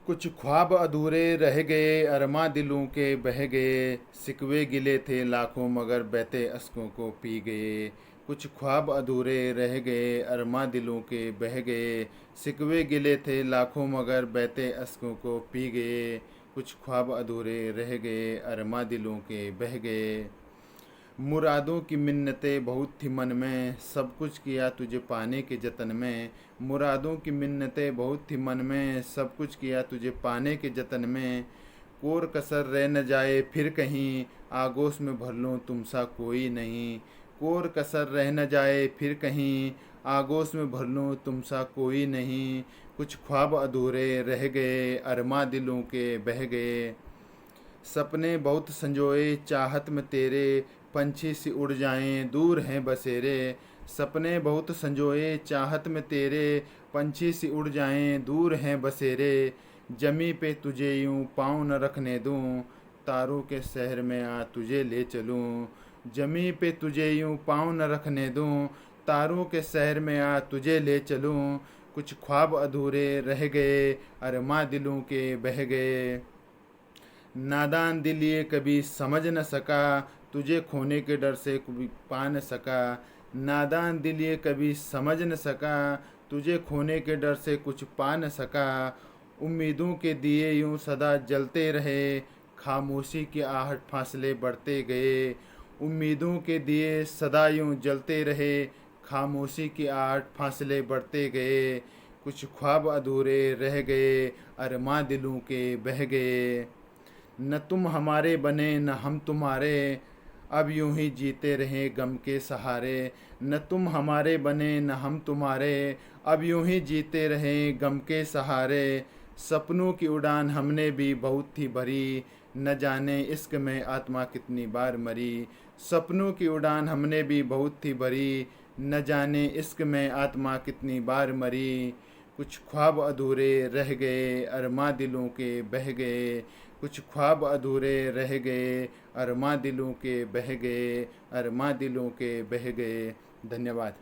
कुछ ख्वाब अधूरे रह गए, अरमा दिलों के बह गए। सिकवे गिले थे लाखों मगर बहते अश्कों को पी गए। कुछ ख्वाब अधूरे रह गए, अरमा दिलों के बह गए। सिकवे गिले थे लाखों मगर बहते अश्कों को पी गए। कुछ ख्वाब अधूरे रह गए, अरमा दिलों के बह गए। मुरादों की मिन्नतें बहुत थी मन में, सब कुछ किया तुझे पाने के जतन में। मुरादों की मिन्नतें बहुत थी मन में, सब कुछ किया तुझे पाने के जतन में। कोर कसर रह न जाए फिर कहीं, आगोश में भर लूँ तुम सा कोई नहीं। कोर कसर रह न जाए फिर कहीं, आगोश में भर लूँ तुम सा कोई नहीं। कुछ ख्वाब अधूरे रह गए, अरमा दिलों के बह गए। सपने बहुत संजोए चाहत में तेरे, पंछी सी उड़ जाएं दूर हैं बसेरे। सपने बहुत संजोए चाहत में तेरे, पंछी सी उड़ जाएं दूर हैं बसेरे। जमी पे तुझे यूं पाँव न रखने दूं, तारों के शहर में आ तुझे ले चलूं। जमी पे तुझे यूं पाँव न रखने दूं, तारों के शहर में आ तुझे ले चलूं। कुछ ख्वाब अधूरे रह गए, अरमा दिलों के बह गए। नादान दिल ये कभी समझ न सका, तुझे खोने के डर से कभी पा न सका। नादान दिल ये कभी समझ न सका, तुझे खोने के डर से कुछ पा न सका। उम्मीदों के दिए यूं सदा जलते रहे, खामोशी की आहट फासले बढ़ते गए। उम्मीदों के दिए सदा यूं जलते रहे, खामोशी की आहट फासले बढ़ते गए। कुछ ख्वाब अधूरे रह गए, अरमा दिलों के बह गए। न तुम हमारे बने न हम तुम्हारे, अब यूं ही जीते रहे गम के सहारे। न तुम हमारे बने न हम तुम्हारे, अब यूं ही जीते रहे गम के सहारे। सपनों की उड़ान हमने भी बहुत थी भरी, न जाने इश्क में आत्मा कितनी बार मरी। सपनों की उड़ान हमने भी बहुत थी भरी, न जाने इश्क में आत्मा कितनी बार मरी। कुछ ख्वाब अधूरे रह गए, अरमा दिलों के बह गए। कुछ ख्वाब अधूरे रह गए, अरमा दिलों के बह गए। अरमा दिलों के बह गए। धन्यवाद।